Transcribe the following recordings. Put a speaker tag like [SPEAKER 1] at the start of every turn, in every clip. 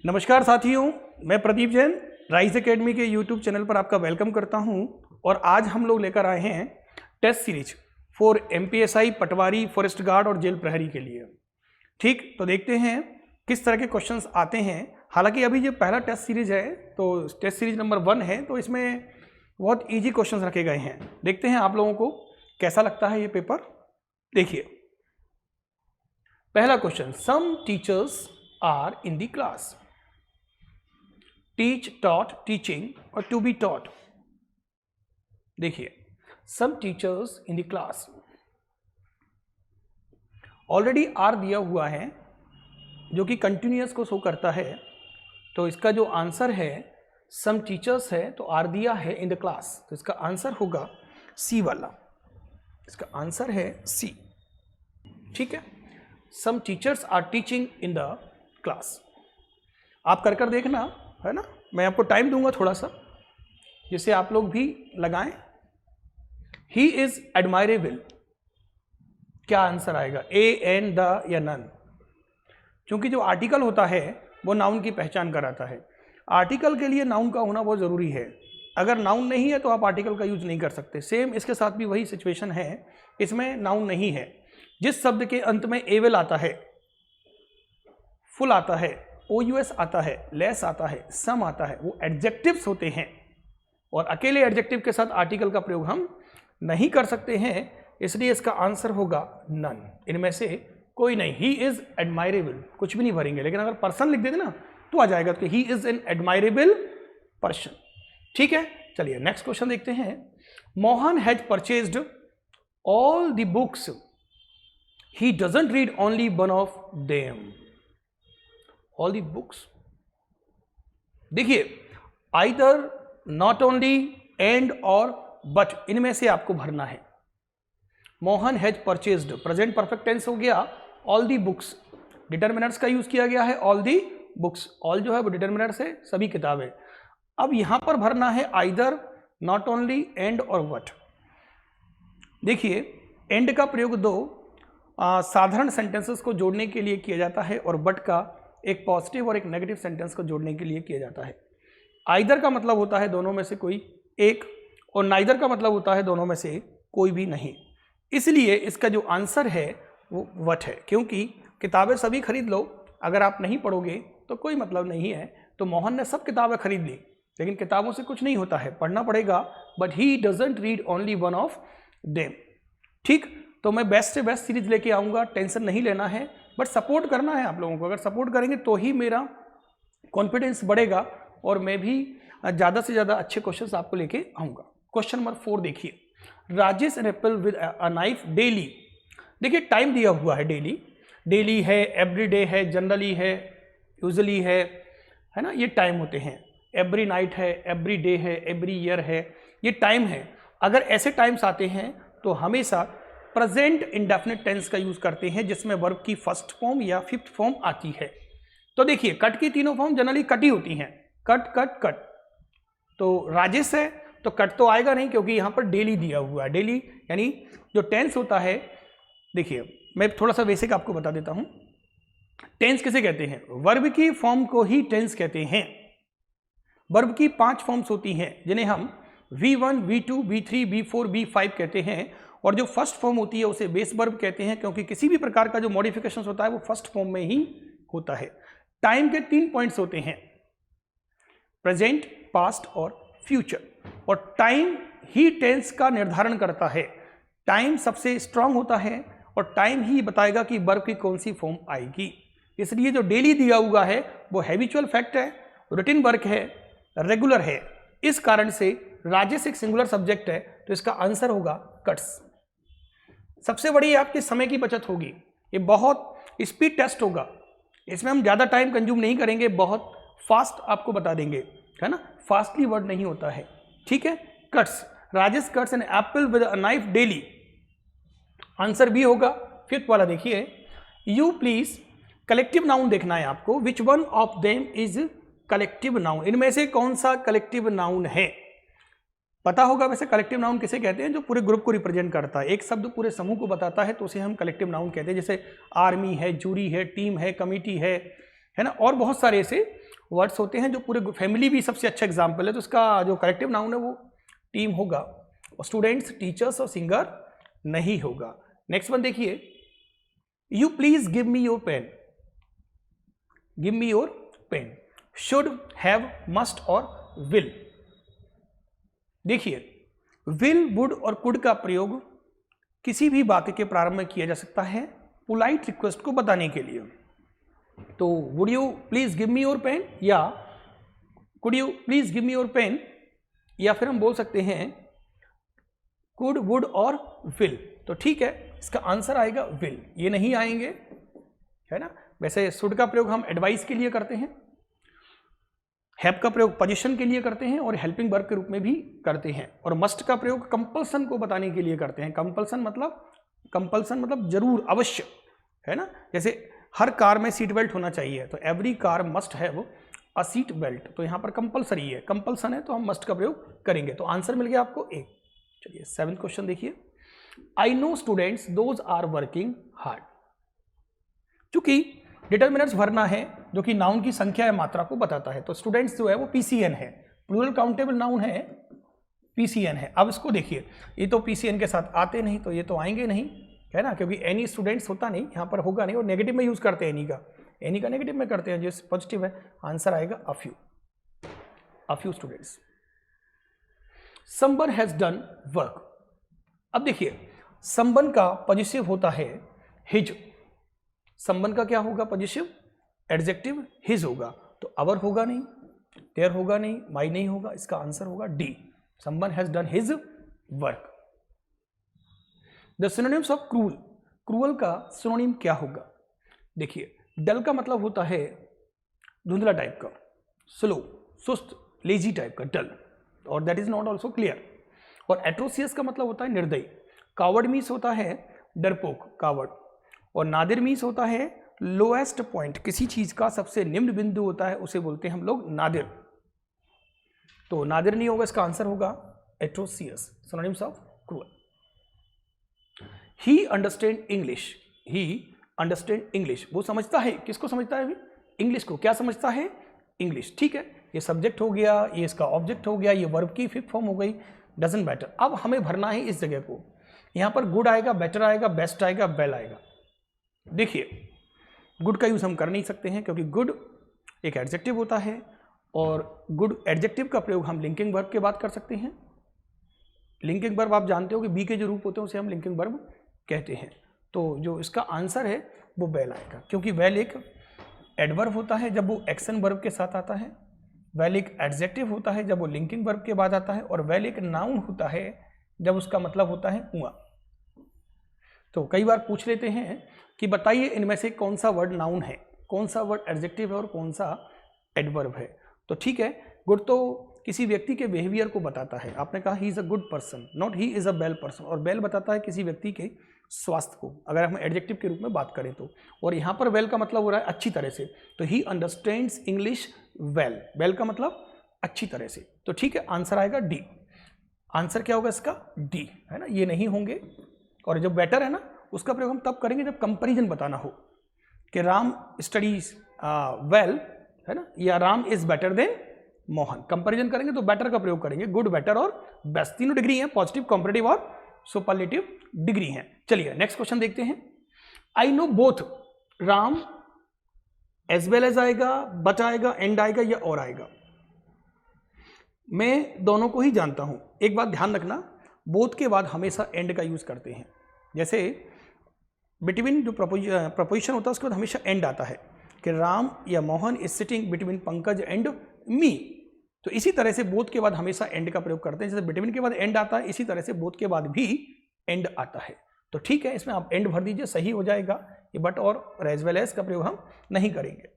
[SPEAKER 1] नमस्कार साथियों, मैं प्रदीप जैन राइज एकेडमी के यूट्यूब चैनल पर आपका वेलकम करता हूं। और आज हम लोग लेकर आए हैं test series for MPSI, patwari, forest guard और जेल प्रहरी के लिए। ठीक, तो देखते हैं किस तरह के क्वेश्चंस आते हैं। हालांकि अभी ये पहला टेस्ट सीरीज है, तो टेस्ट सीरीज नंबर 1 है, तो इसमें बहुत ईजी क्वेश्चंस रखे गए हैं। देखते हैं आप लोगों को कैसा लगता है ये पेपर। देखिए, पहला question, some teachers are in the class. Teach, taught, teaching और टू बी टॉट। देखिए, some teachers in the class, already are दिया हुआ है जो कि कंटिन्यूअस को शो करता है। तो इसका जो आंसर है सम टीचर्स है, तो आर दिया है इन द क्लास, तो इसका आंसर होगा सी वाला। इसका आंसर है सी। ठीक है, some teachers are teaching in the class. आप कर देखना है ना, मैं आपको टाइम दूंगा थोड़ा सा जिससे आप लोग भी लगाएं। ही इज एडमायरेबल, क्या आंसर आएगा, ए, एन, द या नन? क्योंकि जो आर्टिकल होता है वो नाउन की पहचान कराता है। आर्टिकल के लिए नाउन का होना बहुत जरूरी है। अगर नाउन नहीं है तो आप आर्टिकल का यूज नहीं कर सकते। सेम इसके साथ भी वही सिचुएशन है, इसमें नाउन नहीं है। जिस शब्द के अंत में एवल आता है, फुल आता है, OUS आता है, लेस आता है, सम आता है, वो एडजेक्टिव्स होते हैं। और अकेले एडजेक्टिव के साथ आर्टिकल का प्रयोग हम नहीं कर सकते हैं, इसलिए इसका आंसर होगा नन। इनमें से कोई नहीं। ही इज एडमायरेबल, कुछ भी नहीं भरेंगे, लेकिन अगर पर्सन लिख देते ना तो आ जाएगा कि he is an admirable person. ठीक है, चलिए नेक्स्ट क्वेश्चन देखते हैं। Mohan has purchased all the books, he doesn't read only one of them. All the books, देखिए, आइदर, नॉट ओनली, एंड और बट, इनमें से आपको भरना है। Mohan has purchased, present perfect tense हो गया। ऑल दी बुक्स, डिटर्मिनर्स का यूज किया गया है। ऑल दी बुक्स, ऑल जो है वो डिटर्मिनर से सभी किताबें। अब यहां पर भरना है आइदर, नॉट ओनली, एंड और बट। देखिए, एंड का प्रयोग दो साधारण सेंटेंसेस को जोड़ने के लिए किया जाता है, और बट का एक पॉजिटिव और एक नेगेटिव सेंटेंस को जोड़ने के लिए किया जाता है। आइदर का मतलब होता है दोनों में से कोई एक, और नाइदर का मतलब होता है दोनों में से कोई भी नहीं। इसलिए इसका जो आंसर है वो वट है, क्योंकि किताबें सभी खरीद लो, अगर आप नहीं पढ़ोगे तो कोई मतलब नहीं है। तो मोहन ने सब किताबें खरीद ली, लेकिन किताबों से कुछ नहीं होता है, पढ़ना पड़ेगा। But he doesn't read only one of them. ठीक, तो मैं बेस्ट से बेस्ट सीरीज लेके आऊँगा, टेंशन नहीं लेना है, बट सपोर्ट करना है आप लोगों को। अगर सपोर्ट करेंगे तो ही मेरा कॉन्फिडेंस बढ़ेगा और मैं भी ज़्यादा से ज़्यादा अच्छे क्वेश्चंस आपको लेके आऊँगा। क्वेश्चन नंबर 4 देखिए, Rajesh an apple with a knife daily. देखिए, टाइम दिया हुआ है, डेली, डेली है, एवरीडे है, जनरली है, यूजुअली है ना, ये टाइम होते हैं। एवरी नाइट है, एवरी डे है, एवरी ईयर है, ये टाइम है। अगर ऐसे टाइम्स आते हैं तो हमेशा प्रेजेंट इंडेफिनिट टेंस का यूज करते हैं, जिसमें वर्ब की फर्स्ट फॉर्म या फिफ्थ फॉर्म आती है। तो देखिए, कट की तीनों फॉर्म जनरली कट ही होती हैं, कट कट कट। तो राजेश है तो कट तो आएगा नहीं, क्योंकि यहां पर डेली दिया हुआ है। डेली यानी जो टेंस होता है, देखिए मैं थोड़ा सा बेसिक आपको बता देता हूं। टेंस किसे कहते हैं? वर्ब की फॉर्म को ही टेंस कहते हैं। वर्ब की 5 फॉर्म्स होती हैं, जिन्हें हम V1, V2, V3, V4, V5 कहते हैं। और जो फर्स्ट फॉर्म होती है उसे बेस वर्ब कहते हैं, क्योंकि किसी भी प्रकार का जो मॉडिफिकेशन होता है वो फर्स्ट फॉर्म में ही होता है। टाइम के 3 पॉइंट्स होते हैं, प्रेजेंट, पास्ट और फ्यूचर। और टाइम ही टेंस का निर्धारण करता है। टाइम सबसे स्ट्रांग होता है और टाइम ही बताएगा कि वर्ब की कौन सी फॉर्म आएगी। इसलिए जो डेली दिया हुआ है वो हैबिचुअल फैक्ट है, रूटीन वर्क है, रेगुलर है। इस कारण से राजेश एक सिंगुलर सब्जेक्ट है, तो इसका आंसर होगा कट्स। सबसे बड़ी आपके समय की बचत होगी। ये बहुत स्पीड टेस्ट होगा, इसमें हम ज़्यादा टाइम कंज्यूम नहीं करेंगे, बहुत फास्ट आपको बता देंगे, है ना, फास्टली वर्ड नहीं होता है। ठीक है, cuts, Rajesh cuts an apple with a knife daily, answer B होगा। फिफ्थ वाला देखिए, यू प्लीज, कलेक्टिव नाउन देखना है आपको। Which one of them is collective noun, इनमें से कौन सा कलेक्टिव नाउन है? पता होगा वैसे कलेक्टिव नाउन किसे कहते हैं? जो पूरे ग्रुप को रिप्रेजेंट करता है, एक शब्द पूरे समूह को बताता है, तो उसे हम कलेक्टिव नाउन कहते हैं। जैसे आर्मी है, जूरी है, टीम है, कमिटी है ना, और बहुत सारे ऐसे वर्ड्स होते हैं जो पूरे फैमिली भी सबसे अच्छा एग्जाम्पल है, तो उसका जो करेक्टिव नाउन है वो टीम होगा, और स्टूडेंट्स, टीचर्स और सिंगर नहीं होगा। नेक्स्ट वन देखिए, you please give me your pen, give me your pen, should, have, must और विल। देखिए विल, वुड और कुड का प्रयोग किसी भी वाक्य के प्रारंभ में किया जा सकता है पोलाइट रिक्वेस्ट को बताने के लिए। तो would you please give me your pen या could you please give me your pen, या फिर हम बोल सकते हैं कुड, वुड और विल। तो ठीक है, इसका आंसर आएगा विल, ये नहीं आएंगे, है ना। वैसे शुड का प्रयोग हम एडवाइस के लिए करते हैं, हैव का प्रयोग पोजीशन के लिए करते हैं और हेल्पिंग वर्ब के रूप में भी करते हैं, और मस्ट का प्रयोग कंपल्सन को बताने के लिए करते हैं। कंपल्सन मतलब जरूर, अवश्य, है ना। जैसे हर कार में सीट बेल्ट होना चाहिए, तो every car must have a seat belt, तो यहाँ पर कंपल्सरी है, कंपल्सन है, तो हम मस्ट का प्रयोग करेंगे। तो आंसर मिल गया आपको ए। चलिए 7th क्वेश्चन देखिए, I know students those are working hard. चूंकि डिटर्मिनर्स भरना है जो कि नाउन की संख्या या मात्रा को बताता है, तो स्टूडेंट्स जो है वो पीसीएन है, प्लूरल काउंटेबल नाउन है, पीसीएन है। अब इसको देखिए, ये तो पीसीएन के साथ आते नहीं, तो ये तो आएंगे नहीं, है ना, क्योंकि एनी स्टूडेंट्स होता नहीं, यहाँ पर होगा नहीं, और नेगेटिव में यूज करते हैं एनी का नेगेटिव में करते हैं, जो पॉजिटिव है। आंसर आएगा a few students. Someone has done work. अब देखिए समवन का पॉजिटिव होता है हिज, समवन का क्या होगा पॉजिटिव, एडजेक्टिव हिज होगा, तो अवर होगा नहीं, देयर होगा नहीं, माई नहीं होगा, इसका आंसर होगा D, someone has done his work. The synonyms of cruel, cruel का सिनोनिम क्या होगा। देखिए डल का मतलब होता है धुंधला टाइप का, स्लो, सुस्त, लेजी टाइप का डल, और that is not also clear. और एट्रोसियस का मतलब होता है निर्दयी, कावर्ड मीन्स होता है डरपोक, कावर्ड, और नादिर मीन्स होता है लोएस्ट पॉइंट, किसी चीज का सबसे निम्न बिंदु होता है उसे बोलते हैं हम लोग नादिर, तो नादिर नहीं होगा, इसका आंसर होगा atrocious. Synonyms of cruel. He understand English, he understand English, वो समझता है, किसको समझता है अभी, इंग्लिश को। क्या समझता है, इंग्लिश, ठीक है। ये सब्जेक्ट हो गया, ये इसका ऑब्जेक्ट हो गया, ये वर्ब की फिफ्थ फॉर्म हो गई, डजंट मैटर। अब हमें भरना है इस जगह को, यहां पर गुड आएगा, बेटर आएगा, बेस्ट आएगा, वेल आएगा। देखिए गुड का यूज हम कर नहीं सकते हैं क्योंकि गुड एक एडजेक्टिव होता है, और गुड एडजेक्टिव का प्रयोग हम लिंकिंग वर्ब के बाद कर सकते हैं। लिंकिंग वर्ब आप जानते हो कि बी के जो रूप होते हैं उसे हम लिंकिंग वर्ब कहते हैं। तो जो इसका आंसर है वो वेल आएगा, क्योंकि वेल एक एडवर्ब होता है जब वो एक्शन वर्ब के साथ आता है, वेल एक एडजेक्टिव होता है जब वो लिंकिंग वर्ब के बाद आता है, और वेल एक नाउन होता है जब उसका मतलब होता है हुआ। तो कई बार पूछ लेते हैं कि बताइए इनमें से कौन सा वर्ड नाउन है, कौन सा वर्ड एडजेक्टिव है और कौन सा एडवर्ब है। तो ठीक है, गुड तो किसी व्यक्ति के बिहेवियर को बताता है, आपने कहा he is a good person, not he is a well person, और वेल बताता है किसी व्यक्ति के स्वास्थ्य को, अगर हम एडजेक्टिव के रूप में बात करें तो। और यहाँ पर वेल का मतलब हो रहा है अच्छी तरह से, तो he understands English well, well का मतलब अच्छी तरह से। तो ठीक है, आंसर आएगा डी। आंसर क्या होगा इसका, डी, है ना, ये नहीं होंगे। और जो बेटर है ना, उसका प्रयोग हम तब करेंगे जब कंपैरिजन बताना हो कि राम स्टडीज वेल, है ना, या Ram is better than Mohan. Comparison करेंगे तो बेटर का प्रयोग करेंगे, गुड, बेटर और बेस्ट, तीनों डिग्री हैं, पॉजिटिव, कॉम्परेटिव और सुपरलेटिव डिग्री हैं। चलिए नेक्स्ट क्वेश्चन देखते हैं। I know both Ram as well as आएगा, बट आएगा, एंड आएगा या और आएगा। मैं दोनों को ही जानता हूं। एक बात ध्यान रखना, बोथ के बाद हमेशा एंड का यूज करते हैं। जैसे बिटवीन जो प्रपोजिशन होता है उसके बाद हमेशा एंड आता है कि राम या Mohan is sitting between Pankaj and me. तो इसी तरह से बोथ के बाद हमेशा एंड का प्रयोग करते हैं। जैसे बिटवीन के बाद एंड आता है, इसी तरह से बोथ के बाद भी एंड आता है। तो ठीक है, इसमें आप एंड भर दीजिए, सही हो जाएगा। ये बट और एज वेल एज का प्रयोग हम नहीं करेंगे।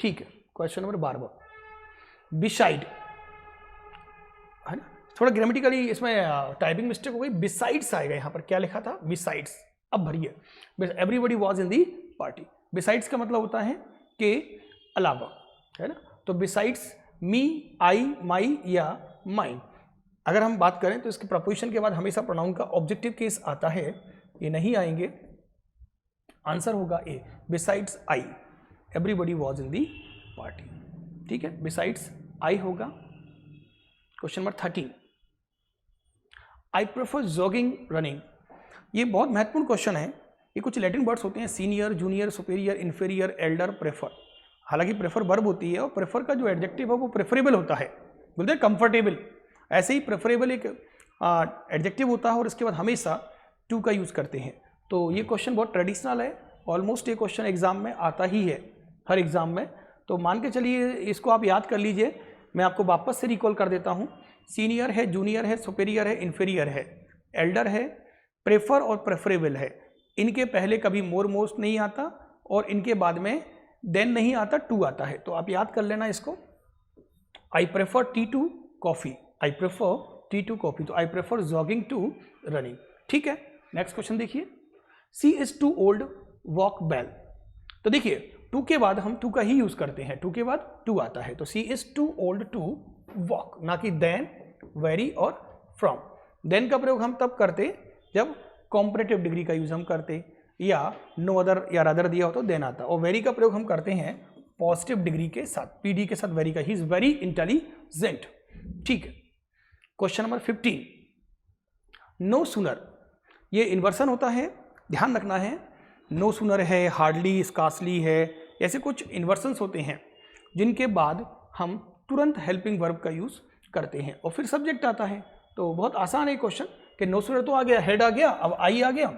[SPEAKER 1] ठीक है, क्वेश्चन नंबर 12, बिसाइड, है ना, थोड़ा ग्रामेटिकली इसमें टाइपिंग मिस्टेक हो गई, बिसाइड्स आएगा, यहाँ पर क्या लिखा था, बिसाइड्स। अब भरिए, everybody was in the party. Besides का मतलब होता है कि अलावा, है ना। तो बिसाइड्स मी, आई, माई या माइन। अगर हम बात करें तो इसके प्रपोजिशन के बाद हमेशा प्रोनाउन का ऑब्जेक्टिव केस आता है, ये नहीं आएंगे। आंसर होगा A, besides I, everybody was in the party. ठीक है, बिसाइड्स आई होगा। Question number 13, I prefer jogging running. ये बहुत महत्वपूर्ण क्वेश्चन है। ये कुछ लैटिन वर्ड्स होते हैं, senior, junior, superior, inferior, Elder, prefer. हालांकि प्रेफर वर्ब होती है और प्रेफर का जो एडजेक्टिव है वो प्रेफरेबल होता है, बोलते हैं कंफर्टेबल। ऐसे ही प्रेफरेबल एक एडजेक्टिव होता है और इसके बाद हमेशा टू का यूज़ करते हैं। तो ये क्वेश्चन बहुत ट्रेडिशनल है, ऑलमोस्ट ये क्वेश्चन एग्जाम में आता ही है, हर एग्जाम में। तो मान के चलिए इसको आप याद कर लीजिए, मैं आपको वापस से रिकॉल कर देता हूँ। सीनियर है, जूनियर है, सुपीरियर है, इन्फीरियर है, एल्डर है, प्रेफर और प्रेफरेबल है। इनके पहले कभी मोर मोस्ट नहीं आता और इनके बाद में देन नहीं आता, टू आता है। तो आप याद कर लेना इसको। I prefer tea to coffee, I prefer tea to coffee, तो I prefer jogging to running. ठीक है, नेक्स्ट क्वेश्चन देखिए, she is too old walk well. तो देखिए टू के बाद हम टू का ही यूज करते हैं, टू के बाद टू आता है। तो she is too old to walk, ना कि देन, वेरी और फ्रॉम। देन का प्रयोग हम तब करते जब कॉम्परेटिव डिग्री का यूज हम करते, या नो अदर या रादर दिया हो तो देन आता। और वेरी का प्रयोग हम करते हैं पॉजिटिव डिग्री के साथ, पीडी के साथ वेरी का, ही इज वेरी इंटेलिजेंट। ठीक है, क्वेश्चन नंबर 15, नो सूनर। ये इन्वर्सन होता है, ध्यान रखना है। नो सूनर है, हार्डली, स्कार्सली है, ऐसे कुछ इन्वर्सन्स होते हैं जिनके बाद हम तुरंत हेल्पिंग वर्ब का यूज करते हैं और फिर सब्जेक्ट आता है। तो बहुत आसान है क्वेश्चन कि नो सूनर तो आ गया, हेड आ गया, अब आई आ गया,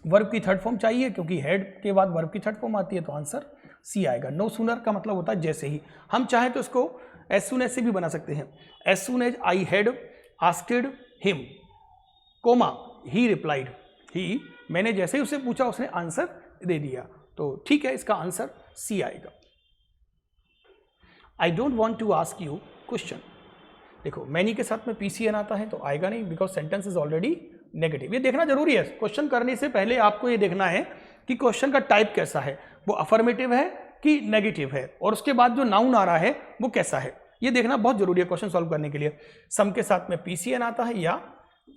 [SPEAKER 1] वर्ब की थर्ड फॉर्म चाहिए क्योंकि हेड के बाद वर्ब की थर्ड फॉर्म आती है, तो आंसर सी आएगा। नो सूनर का मतलब होता है जैसे ही। हम चाहें तो इसको एज सून एज से भी बना सकते हैं। As soon as I had asked him, comma he replied, he, मैंने जैसे ही उससे पूछा उसने आंसर दे दिया। तो ठीक है, इसका आंसर सी आएगा। I don't want to ask you question. देखो मैनी के साथ में पीसीएन आता है तो आएगा नहीं, because sentence is already negative. ये देखना जरूरी है, क्वेश्चन करने से पहले आपको ये देखना है कि क्वेश्चन का टाइप कैसा है, वो अफर्मेटिव है कि नेगेटिव है, और उसके बाद जो नाउन आ रहा है वो कैसा है, ये देखना बहुत जरूरी है क्वेश्चन सॉल्व करने के लिए। सम के साथ में पीसीएन आता है या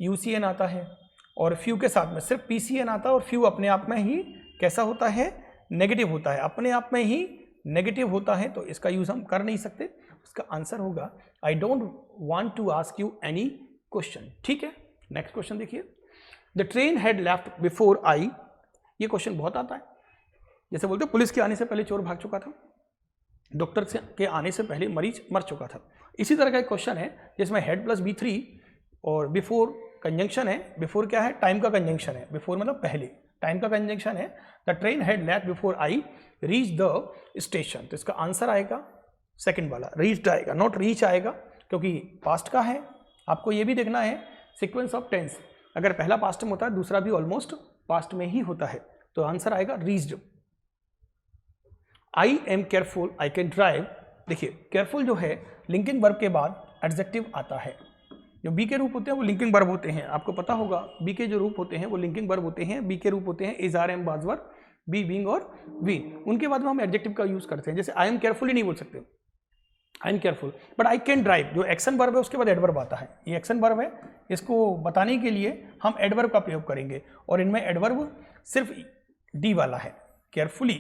[SPEAKER 1] यूसीएन आता है, और फ्यू के साथ में सिर्फ पीसीएन आता है, और फ्यू अपने आप में ही कैसा होता है, नेगेटिव होता है, अपने आप में ही नेगेटिव होता है, तो इसका यूज हम कर नहीं सकते। इसका आंसर होगा I don't want to ask you any question. ठीक है, नेक्स्ट क्वेश्चन देखिए, the train had left before I. ये क्वेश्चन बहुत आता है, जैसे बोलते हैं पुलिस के आने से पहले चोर भाग चुका था, डॉक्टर के आने से पहले मरीज मर चुका था। इसी तरह का एक क्वेश्चन है जिसमें हेड प्लस B3 और बिफोर कंजंक्शन है। बिफोर क्या है, टाइम का कंजंक्शन है, बिफोर मतलब पहले, टाइम का कंजंक्शन है। The train had left before I reach the station, तो इसका आंसर आएगा सेकंड वाला, रीच्ड आएगा, नॉट रीच आएगा, क्योंकि पास्ट का है। आपको ये भी देखना है सीक्वेंस ऑफ टेंस, अगर पहला पास्ट में होता है दूसरा भी ऑलमोस्ट पास्ट में ही होता है, तो आंसर आएगा reached. I am careful I can drive. देखिए केयरफुल जो है लिंकिंग वर्ब के बाद एडजेक्टिव आता है। जो बी के रूप होते हैं वो लिंकिंग वर्ब होते हैं, आपको पता होगा बी के जो रूप होते हैं वो लिंकिंग वर्ब होते हैं। बी के रूप होते हैं इज, आर, एम, बाज वर्ब, बी, बीइंग और वी। उनके बाद में हम एडजेक्टिव का यूज करते हैं, जैसे आई एम केयरफुली नहीं बोल सकते, I am careful, but I can drive, जो एक्शन वर्ब है उसके बाद एडवर्ब आता है। ये एक्शन वर्ब है, इसको बताने के लिए हम एडवर्ब का प्रयोग करेंगे, और इनमें एडवर्ब सिर्फ डी वाला है, केयरफुली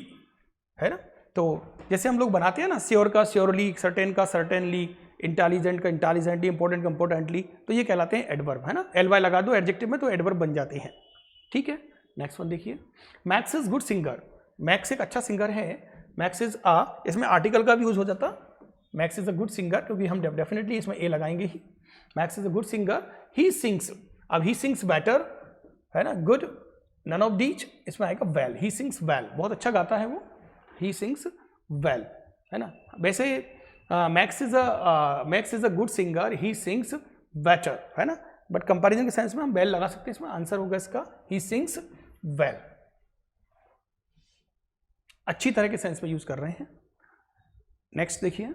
[SPEAKER 1] है ना। तो जैसे हम लोग बनाते हैं ना, श्योर का श्योरली, सर्टेन का सर्टेनली, इंटेलिजेंट का इंटेलिजेंटली, इंपॉर्टेंट का इंपॉर्टेंटली, तो ये कहलाते हैं एडवर्ब, है ना। एल वाई लगा दो एडजेक्टिव में तो एडवर्ब बन जाते हैं। ठीक है, नेक्स्ट वन देखिए, max is good singer. Max एक अच्छा सिंगर है, मैक्स इज आ, इसमें आर्टिकल का भी यूज हो जाता, Max is a good singer, क्योंकि हम डेफिनेटली इसमें ए लगाएंगे ही। Max is a good singer, he sings, अब ही सिंग्स बेटर, है ना, गुड, नन ऑफ दीज, इसमें आएगा वेल, ही सिंग्स वेल, बहुत अच्छा गाता है वो, ही सिंग्स वेल, है ना। वैसे max is a good singer, he sings better, है ना, बट कंपैरिजन के सेंस में हम वेल लगा सकते हैं, इसमें आंसर होगा इसका ही सिंग्स वेल, अच्छी तरह के सेंस में यूज कर रहे हैं। नेक्स्ट देखिए,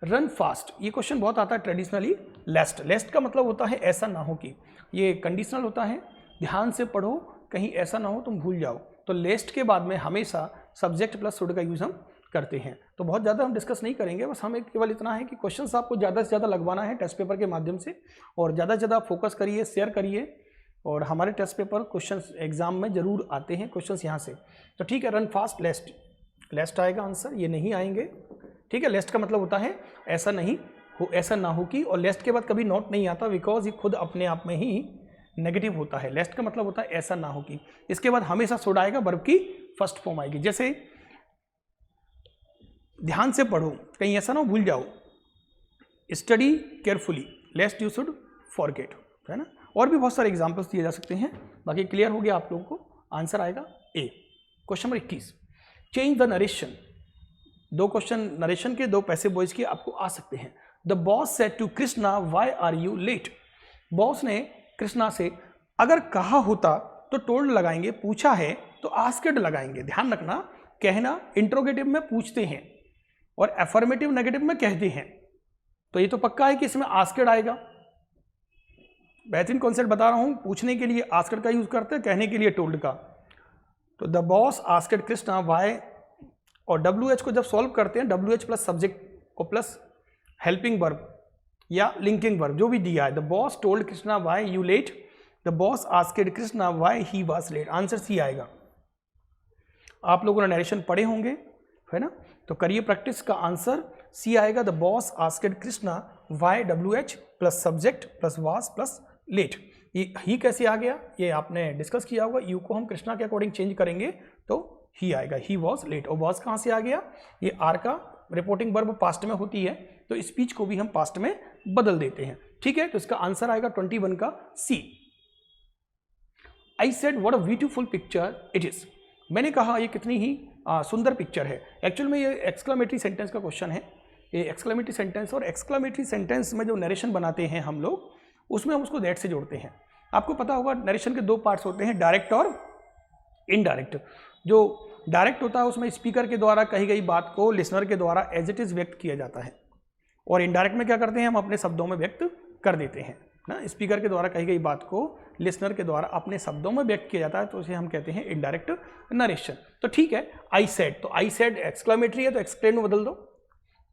[SPEAKER 1] रन फास्ट। ये क्वेश्चन बहुत आता है ट्रेडिशनली। लेस्ट, लेस्ट का मतलब होता है ऐसा ना हो कि, ये कंडीशनल होता है, ध्यान से पढ़ो कहीं ऐसा ना हो तुम भूल जाओ। तो लेस्ट के बाद में हमेशा सब्जेक्ट प्लस शुड का यूज हम करते हैं, तो बहुत ज़्यादा हम डिस्कस नहीं करेंगे, बस हमें केवल इतना है कि क्वेश्चंस आपको ज़्यादा से ज़्यादा लगवाना है टेस्ट पेपर के माध्यम से, और ज़्यादा से ज़्यादा फोकस करिए, शेयर करिए, और हमारे टेस्ट पेपर क्वेश्चंस एग्जाम में जरूर आते हैं क्वेश्चंस यहाँ से। तो ठीक है, रन फास्ट लेस्ट, लेस्ट आएगा आंसर, ये नहीं आएंगे। ठीक है। लेस्ट का मतलब होता है ऐसा नहीं हो, ऐसा ना हो कि, और लेस्ट के बाद कभी नॉट नहीं आता बिकॉज ये खुद अपने आप में ही नेगेटिव होता है। लेस्ट का मतलब होता है ऐसा ना हो कि, इसके बाद हमेशा शुड आएगा, वर्ब की फर्स्ट फॉर्म आएगी। जैसे ध्यान से पढ़ो, कहीं ऐसा ना भूल जाओ, study carefully लेस्ट you should forget, है ना। और भी बहुत सारे एग्जांपल्स दिए जा सकते हैं। बाकी क्लियर हो गया आप लोगों को, आंसर आएगा A. Question number 21, change the narration. दो क्वेश्चन नरेशन के, दो पैसिव वॉइस के आपको आ सकते हैं। The boss said to Krishna why are you late. Boss ने कृष्णा से, अगर कहा होता तो टोल्ड लगाएंगे, पूछा है तो आस्क्ड लगाएंगे। ध्यान रखना, कहना इंट्रोगेटिव में पूछते हैं और अफर्मेटिव नेगेटिव में कहते हैं, तो ये तो पक्का है कि इसमें आस्क्ड आएगा। बेहतरीन कॉन्सेप्ट बता रहा हूं, पूछने के लिए आस्क्ड का यूज करते हैं, कहने के लिए टोल्ड का। तो the boss asked Krishna why, और WH को जब सॉल्व करते हैं, WH प्लस सब्जेक्ट और प्लस हेल्पिंग वर्ब या लिंकिंग वर्ब जो भी दिया है। The boss told Krishna why you late, the boss asked Krishna why he was late. Answer C आएगा। आप लोगों ने नरेशन पढ़े होंगे, है ना, तो करिए प्रैक्टिस, का आंसर सी आएगा। The boss asked Krishna why, WH plus subject plus was plus late. ये ही कैसे आ गया, ये आपने डिस्कस किया होगा। यू को हम कृष्णा के अकॉर्डिंग चेंज करेंगे तो ही आएगा, ही वॉज लेट। और वॉज कहाँ से आ गया, ये आर का रिपोर्टिंग वर्ब पास्ट में होती है, तो स्पीच को भी हम पास्ट में बदल देते हैं, ठीक है। तो इसका आंसर आएगा 21 का C. I said what a beautiful picture it is. मैंने कहा ये कितनी ही सुंदर पिक्चर है। एक्चुअल में ये एक्सक्लेमेटरी सेंटेंस का क्वेश्चन है, ये एक्सक्लेमेटरी सेंटेंस। और एक्सक्लेमेटरी सेंटेंस में जो नरेशन बनाते हैं हम लोग, उसमें हम उसको दैट से जोड़ते हैं। आपको पता होगा नरेशन के दो पार्ट्स होते हैं, डायरेक्ट और इनडायरेक्ट। जो डायरेक्ट होता है उसमें स्पीकर के द्वारा कही गई बात को लिसनर के द्वारा एज इट इज व्यक्त किया जाता है, और इनडायरेक्ट में क्या करते हैं, हम अपने शब्दों में व्यक्त कर देते हैं ना। स्पीकर के द्वारा कही गई बात को लिसनर के द्वारा अपने शब्दों में व्यक्त किया जाता है, तो उसे हम कहते हैं इनडायरेक्ट नरेशन। तो ठीक है, आई सेड, तो आई सेड एक्सक्लेमेटरी है तो एक्सक्लेम में बदल दो।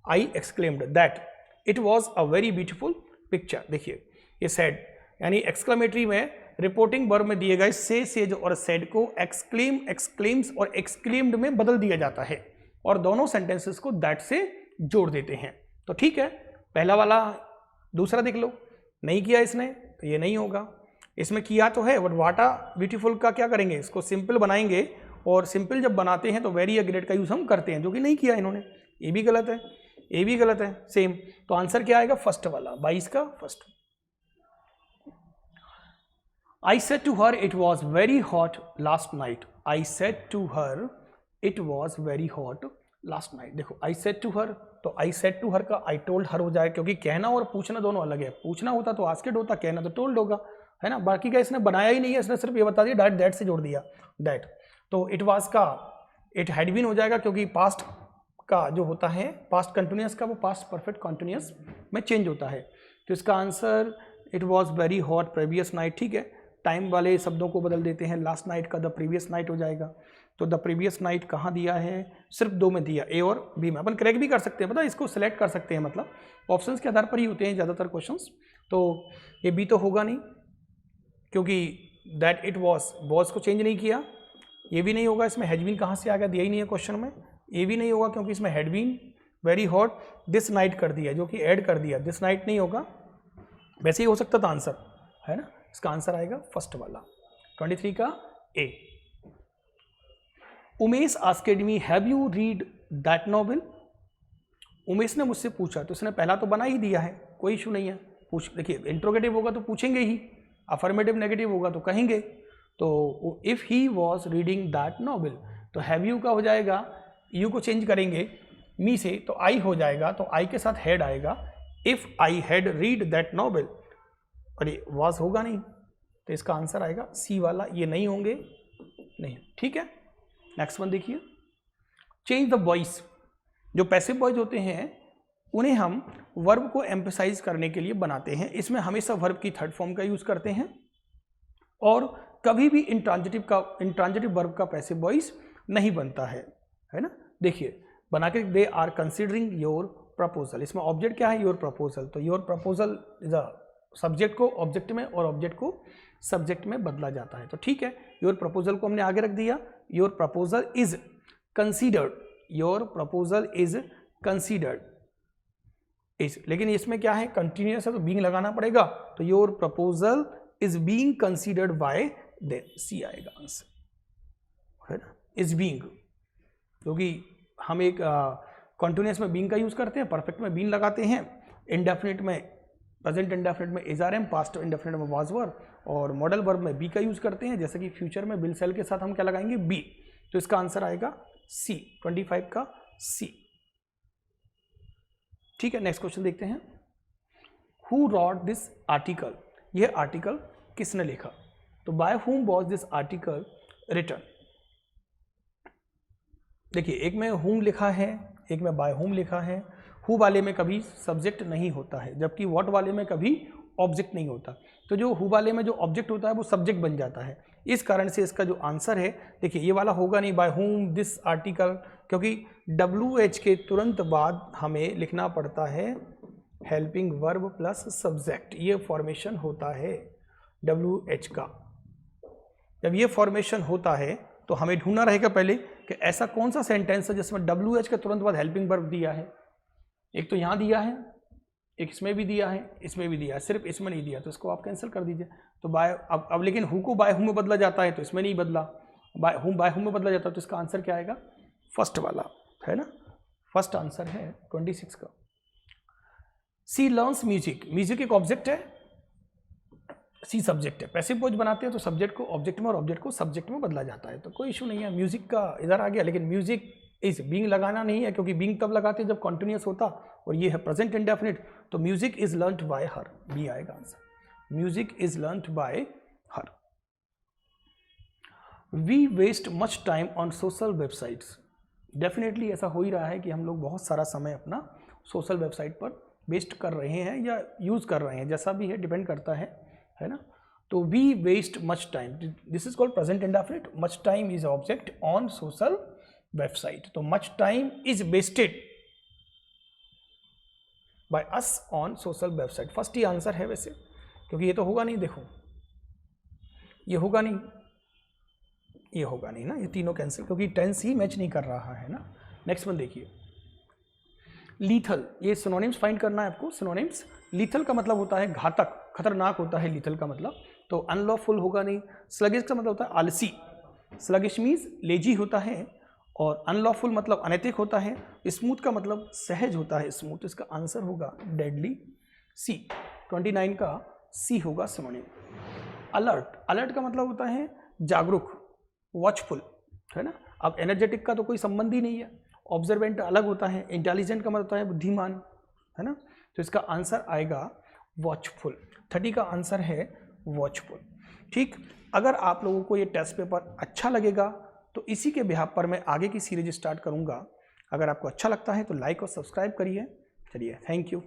[SPEAKER 1] आई exclaimed that it was a very beautiful picture. देखिए ये सेड यानी एक्सक्लेमेटरी में रिपोर्टिंग वर्ब में दिए गए से, सेज और सेड को एक्सक्लेम, एक्सक्लेम्स और एक्सक्लेम्ड में बदल दिया जाता है, और दोनों सेंटेंसेस को दैट से जोड़ देते हैं। तो ठीक है, पहला वाला, दूसरा देख लो, नहीं किया इसने तो ये नहीं होगा। इसमें किया तो है, बट वाटा ब्यूटीफुल का क्या करेंगे, इसको सिंपल बनाएंगे, और सिंपल जब बनाते हैं तो वेरी या ग्रेट का यूज हम करते हैं, जो कि नहीं किया इन्होंने। ये भी गलत है, ये भी गलत है, सेम। तो आंसर क्या आएगा, फर्स्ट वाला, 22 का first. I said to her it was very hot last night. I said to her it was very hot last night. देखो I said to her, तो I said to her का I told her हो जाए, क्योंकि कहना और पूछना दोनों अलग है। पूछना होता तो asked होता, कहना तो told होगा, है ना। बाकी का इसने बनाया ही नहीं है, इसने सिर्फ ये बता दिया that से जोड़ दिया that। तो it was का it had been हो जाएगा, क्योंकि past का जो होता है past continuous का, वो past perfect continuous में चेंज होता है। तो इसका answer it was very hot previous night, ठीक है। टाइम वाले शब्दों को बदल देते हैं, लास्ट नाइट का द प्रीवियस नाइट हो जाएगा। तो द प्रीवियस नाइट कहाँ दिया है, सिर्फ दो में दिया, ए और बी में। अपन करेक्ट भी कर सकते हैं, पता है, इसको सिलेक्ट कर सकते हैं, मतलब ऑप्शंस के आधार पर ही होते हैं ज़्यादातर क्वेश्चंस। तो ये बी तो होगा नहीं, क्योंकि दैट इट वॉज को चेंज नहीं किया। ये भी नहीं होगा, इसमें हैड बीन कहाँ से आ गया, दिया ही नहीं है क्वेश्चन में। ये भी नहीं होगा, क्योंकि इसमें had been very hot this night कर दिया, जो कि ऐड कर दिया, दिस नाइट नहीं होगा। वैसे ही हो सकता था आंसर, है ना। इसका आंसर आएगा फर्स्ट वाला, 23 का A. Umesh asked me have you read that novel. Umesh ने मुझसे पूछा, तो उसने पहला तो बना ही दिया है, कोई इशू नहीं है। पूछ, देखिए इंट्रोगेटिव होगा तो पूछेंगे ही, अफर्मेटिव नेगेटिव होगा तो कहेंगे। तो if he was reading that novel, तो हैव यू का हो जाएगा, यू को चेंज करेंगे मी से, तो आई हो जाएगा, तो आई के साथ हैड आएगा। If I had read that novel, अरे वॉज होगा नहीं, तो इसका आंसर आएगा सी वाला, ये नहीं होंगे, नहीं, ठीक है। नेक्स्ट वन देखिए, चेंज द वॉइस। जो पैसिव वॉइस होते हैं उन्हें हम वर्ब को एम्फसाइज करने के लिए बनाते हैं। इसमें हमेशा वर्ब की थर्ड फॉर्म का यूज करते हैं, और कभी भी इंट्रांजिटिव वर्ब का पैसिव वॉइस नहीं बनता है ना। देखिए बना के, they are considering your proposal. इसमें ऑब्जेक्ट क्या है, योर प्रपोजल। तो your proposal is a subject को ऑब्जेक्ट में और ऑब्जेक्ट को सब्जेक्ट में बदला जाता है। तो ठीक है, योर प्रपोजल को हमने आगे रख दिया। Your proposal is considered, your proposal is considered is, लेकिन इसमें क्या है, कंटिन्यूअस है तो बीइंग लगाना पड़ेगा, तो your proposal is being considered by them, C आएगा आंसर, है ना, इज बीइंग, क्योंकि हम एक कॉन्टिन्यूअस में बीइंग का यूज करते हैं, परफेक्ट में बीइंग लगाते हैं, इंडेफिनिट में, प्रेजेंट इंडेफिनिट में is are am, past indefinite में वाज वर, और मॉडल वर्ब में बी का यूज करते हैं, जैसे कि फ्यूचर में विल सेल के साथ हम क्या लगाएंगे, बी, तो इसका आंसर आएगा सी, 25 का सी। ठीक है, नेक्स्ट क्वेश्चन देखते हैं। हु रॉट दिस आर्टिकल, यह आर्टिकल किसने लिखा, तो by whom was this article written. देखिए, एक में हुम लिखा है, एक में बाय हुम लिखा है। हु वाले में कभी सब्जेक्ट नहीं होता है, जबकि व्हाट वाले में कभी ऑब्जेक्ट नहीं होता, तो जो हु वाले में जो ऑब्जेक्ट होता है वो सब्जेक्ट बन जाता है। इस कारण से इसका जो आंसर है, देखिए ये वाला होगा नहीं, बाय हुम दिस आर्टिकल, क्योंकि WH के तुरंत बाद हमें लिखना पड़ता है हेल्पिंग वर्ब प्लस सब्जेक्ट, ये फॉर्मेशन होता है WH का। जब ये फॉर्मेशन होता है तो हमें ढूंढना रहेगा पहले कि ऐसा कौन सा सेंटेंस है जिसमें WH के तुरंत बाद हेल्पिंग वर्ब दिया है। एक तो यहाँ दिया है, एक इसमें भी दिया है, इसमें भी दिया है, सिर्फ इसमें नहीं दिया, तो इसको आप कैंसिल कर दीजिए। तो बाय अब लेकिन हु को बाय हुम में बदला जाता है, तो इसमें नहीं बदला, बाय हुम में बदला जाता है, तो इसका आंसर क्या आएगा, फर्स्ट वाला, है ना, फर्स्ट आंसर है 26 का। सी लर्न्स म्यूजिक, म्यूजिक एक ऑब्जेक्ट है, सी सब्जेक्ट है, पैसिव वॉइस बनाते हैं तो सब्जेक्ट को ऑब्जेक्ट में और ऑब्जेक्ट को सब्जेक्ट में बदला जाता है, तो कोई इशू नहीं है, म्यूजिक का इधर आ गया, लेकिन म्यूजिक इज बीइंग लगाना नहीं है, क्योंकि बीइंग तब लगाते हैं जब कॉन्टिन्यूअस होता, और ये है प्रेजेंट इंडेफिनिट, तो music is learned by her, B आएगा answer, music is learned by her. We waste much time on social websites, definitely ऐसा हो ही रहा है कि हम लोग बहुत सारा समय अपना सोशल वेबसाइट पर वेस्ट कर रहे हैं या यूज़ कर रहे हैं, जैसा भी है डिपेंड करता है ना। तो we waste much time, this is called present indefinite, much time is object on social website, तो much time is wasted by us on social website, first ही आंसर है वैसे, क्योंकि ये तो होगा नहीं, देखो ये होगा नहीं, ये होगा नहीं ना, ये तीनों कैंसिल, क्योंकि टेंस ही मैच नहीं कर रहा है ना। नेक्स्ट वन देखिए, लीथल, ये सिनोनिम्स फाइंड करना है आपको, सिनोनिम्स। लीथल का मतलब होता है घातक, खतरनाक होता है लीथल का मतलब, तो अनलॉफुल होगा नहीं। स्लगिश का मतलब होता है आलसी, स्लगिश मीन्स लेजी होता है, और अनलॉफुल मतलब अनैतिक होता है। स्मूथ का मतलब सहज होता है, स्मूथ, इसका आंसर होगा डेडली, सी, 29 का सी होगा सिनोनिम। अलर्ट, अलर्ट का मतलब होता है जागरूक, वॉचफुल, है ना। अब एनर्जेटिक का तो कोई संबंध ही नहीं है, ऑब्जर्वेंट अलग होता है, इंटेलिजेंट का मतलब होता है बुद्धिमान, है ना, तो इसका आंसर आएगा वॉचफुल, 30 का आंसर है वॉचफुल। ठीक, अगर आप लोगों को ये टेस्ट पेपर अच्छा लगेगा तो इसी के बिहाफ पर मैं आगे की सीरीज स्टार्ट करूंगा। अगर आपको अच्छा लगता है तो लाइक और सब्सक्राइब करिए। चलिए, थैंक यू।